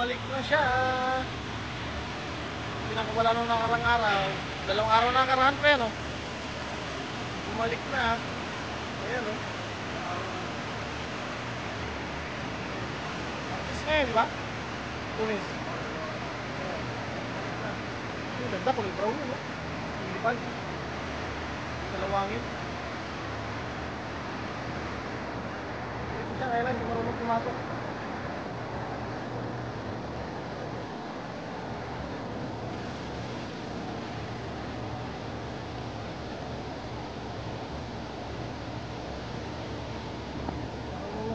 bumalik na siya. Pinakawala nung nakarang araw. 2 araw na nakarahan pa yan, oh. Bumalik na. Ayan, oh. Artist na yan, di ba? Tunis. Ang ganda, kulay brown yun, oh. Ang lipad. Kalawangin. Ito siya, kailan hindi marunong pumasok.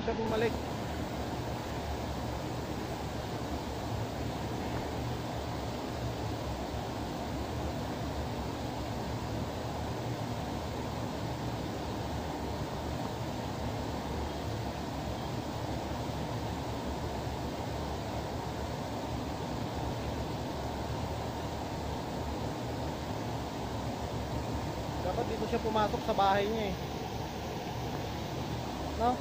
Siya bumalik. Dapat dito siya pumasok sa bahay niya eh. No?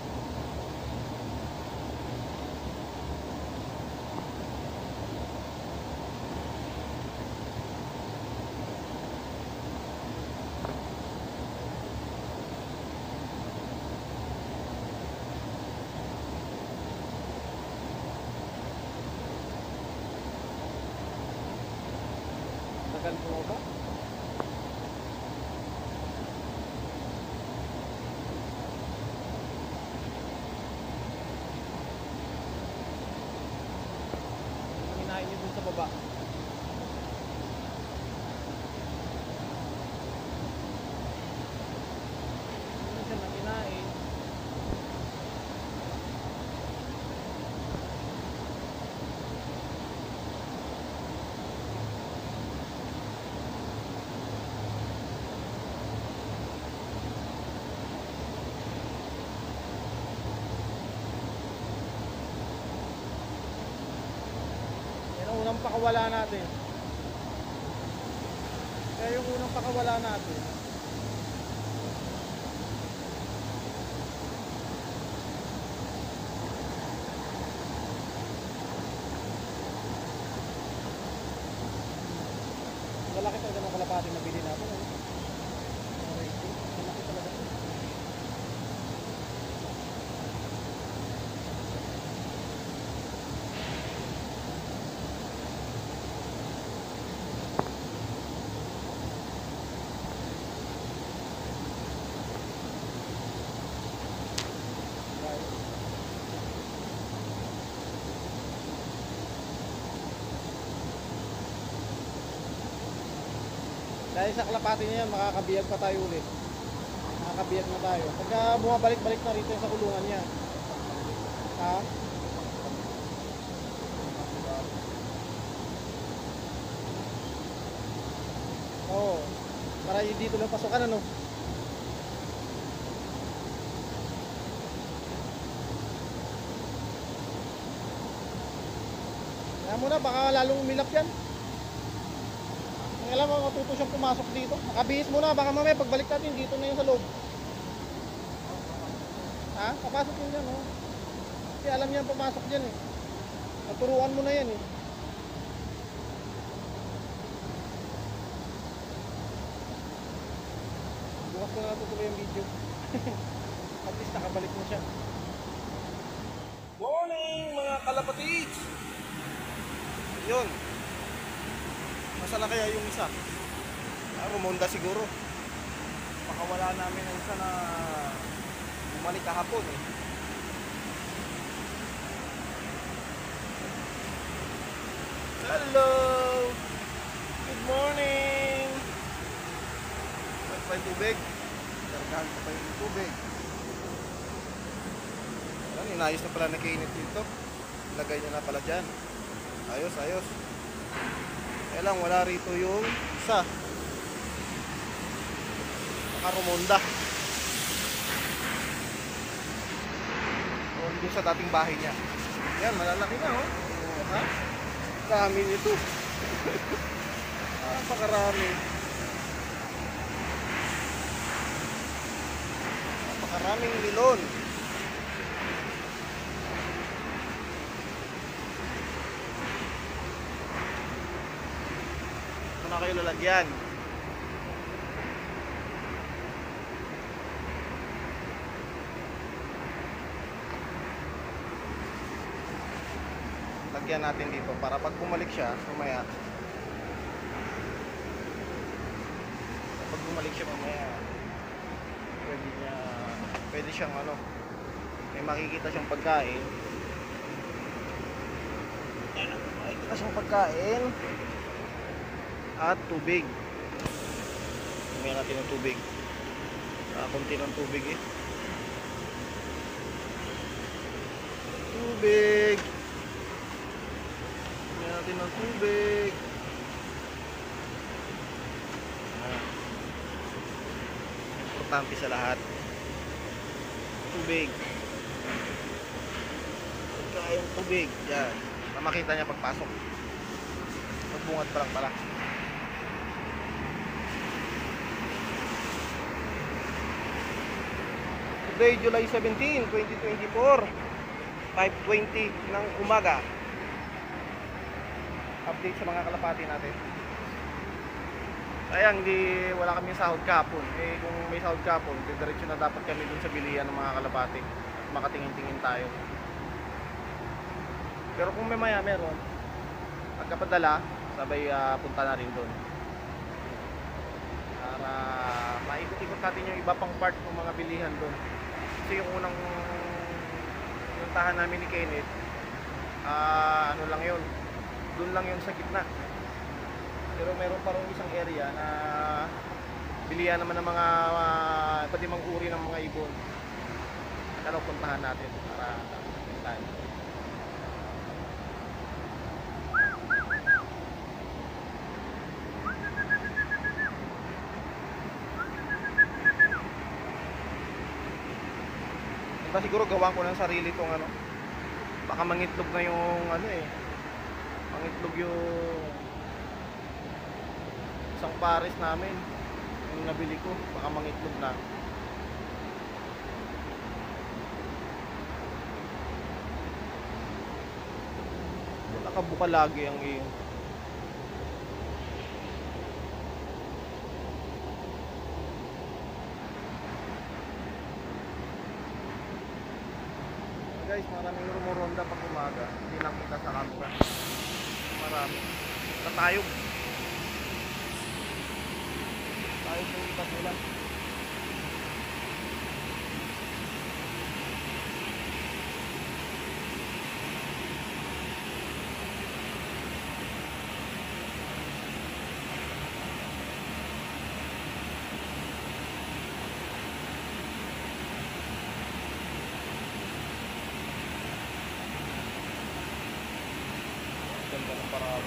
Tagal mo ba? Hinahin niyo dun sa baba. Hindi siya nanginain. Unang pakawala natin. Kaya yung unang pakawala natin. Malaki talaga ng kalapati na bili natin. Malaki talaga. Dahil sa kalapati niya yan, makakabiyag pa tayo ulit. Makakabiyag na tayo. Pagka bumabalik-balik na rito sa kulungan niya. Ha? Oo. Para dito lang pasokan, ano? Kaya mo na, baka lalong umilap yan. Alam mo, matuto siyang pumasok dito. Nakabihis muna, baka mamaya pagbalik natin dito na yung sa loob. Ha? Papasok yun yan, oh. Kasi alam niya pumasok dyan eh. Naturuan mo na yan eh. Bukas ko na natutuloy yung video. At least nakabalik mo siya. Morning mga kalapatids! Yun. Masa na kaya yung isa? Rumonda siguro. Pakawala namin ang isa na bumalik kahapon eh. Hello! Good morning! Pa yung tubig. Kargahan pa yung tubig. Ayan, inayos na pala na kainit dito. Lagay niya na pala dyan. Ayos, ayos. Kaya lang wala rito yung isa. Nakarumonda. O doon sa dating bahay niya. Yan, malalaki na oh. Ha? Dami nito. Napakarami. Napakaraming milon. kayo lalagyan. Lagyan natin dito para pag bumalik siya mamaya, pwede siyang ano, may makikita siyang pagkain. Makikita siyang pagkain at tubig. Tingnan natin ng tubig. Kunti ng tubig eh. Tubig. Tingnan natin ng tubig. Importante sa lahat. Tubig. Pagkain tubig. Yan. Makita niya pagpasok. Magbungad pa lang pala. Today, July 17, 2024, 5:20 ng umaga. Update sa mga kalapati natin. Sayang, wala kami sahod kahapon. Eh, kung may sahod kahapon, diretso na dapat kami dun sa bilihan ng mga kalapati. At makatingin-tingin tayo. Pero kung may maya meron, pagkapadala, sabay punta na rin dun. Para maikot-ikot natin yung iba pang part ng mga bilihan dun. Kasi yung unang puntahan namin ni Kenneth, ano lang yun, dun lang yun sa gitna. Pero meron pa rin isang area na bilihan naman ng mga pati mang uri ng mga ibon. Ano, puntahan natin para puntahan. Diba siguro gawa ko ng sarili tong ano, baka mangitlog na yung ano eh, mangitlog yung isang pares namin yung nabili ko, baka mangitlog na. Nakabuka lagi ang iyo. Guys, maraming rumuronda pag umaga, hindi nakita sa camera. Marami natayog ng ipas nila. Ganda ng parang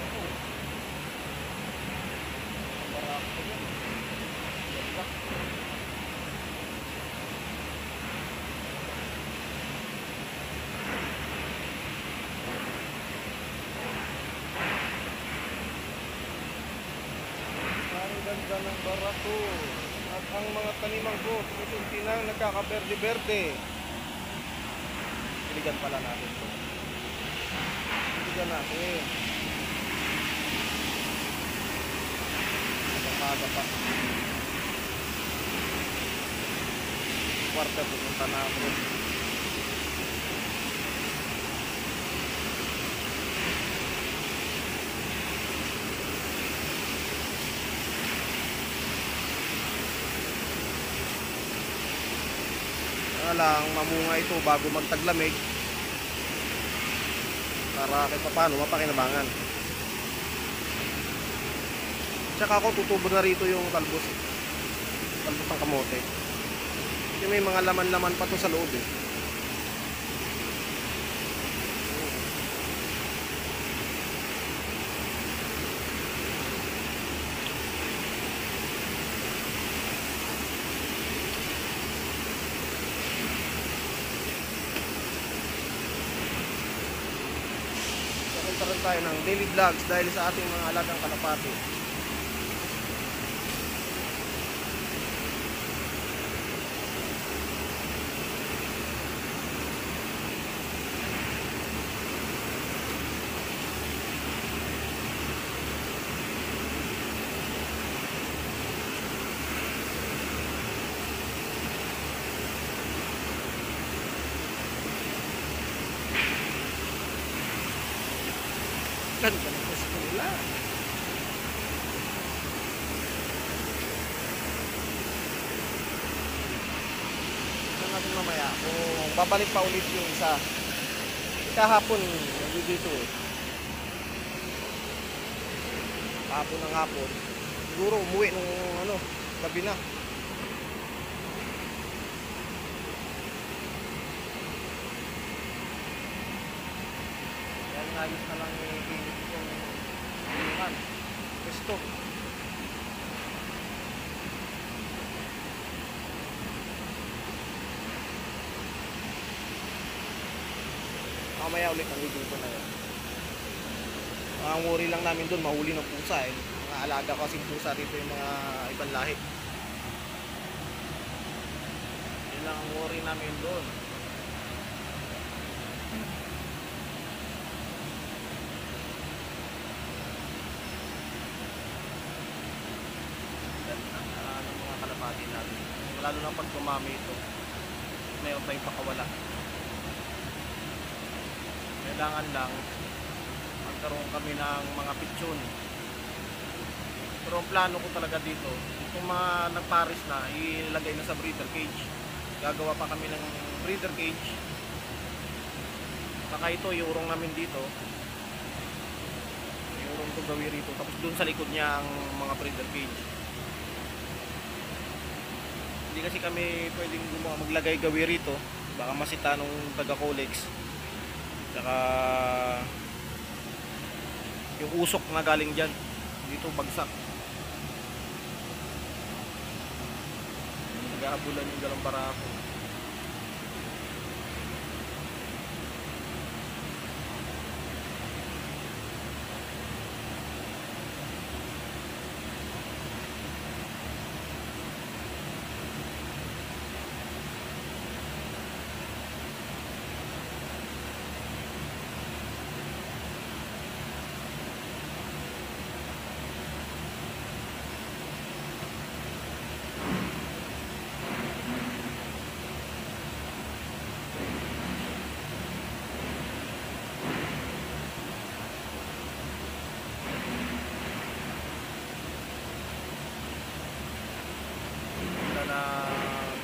ganda ng barato at ang mga tanimang ko susunti na nagkakaberde-berde. Piligan pala natin ito. Piligan natin. Maga pa. Kwarta pupunta na ako. Lang mamunga ito bago magtaglamig para kahit paano mapakinabangan. Tsaka ako tutubo na rito yung talbos ng kamote kasi may mga laman-laman pa to sa loob eh. Karoon tayo ng daily vlogs dahil sa ating mga alagang kalapati. Ganda ng gusto nila. Tignan natin mamaya kung babalik pa ulit yung isa. Kahapon, nandito eh. Hapon ng hapon. Siguro umuwi nung gabi na. Kaya ayos na lang i-init itong inuman. Gusto. Mamaya ulit ang video na yun. Ang worry lang namin doon, mahuli ng pusa eh. Mga alaga kasing pusa dito yung mga ibang lahi. Yun lang ang worry namin doon. Ng mga kalapati natin. Lalo na pag tumami ito, mayroon tayong pakawala. Kailangan lang magkaroon kami ng mga pitsyon. Pero ang plano ko talaga dito, kung mga nagparis na, ilagay na sa breeder cage. Gagawa pa kami ng breeder cage. Saka ito, iurong namin dito. Iurong ko gawin rito. Tapos dun sa likod niya ang mga breeder cage. Hindi kasi kami pwedeng maglagay gawi rito. Baka masita nung taga-colex. Saka yung usok na galing dyan dito bagsak. Naghahabulan yung dalawang barako.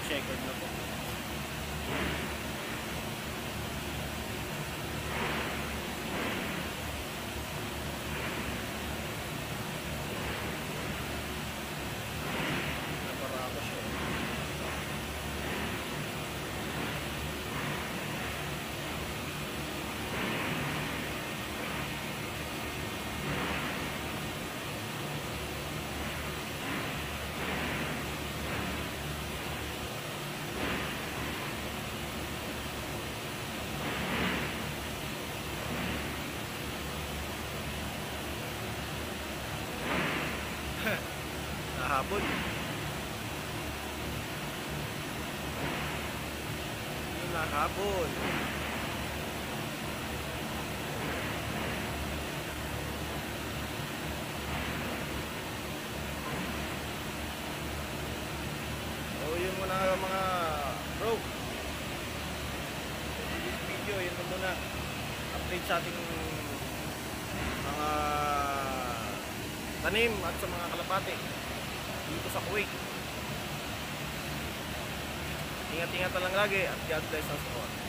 Checkered na po. Naparako siya. Nahabol. Nahabol. So yun muna mga bro. This video yun muna. Update sa ating mga tanim at sa mga kalapati dito sa Kuwait. Ingat-ingat lang lagi at God bless us all.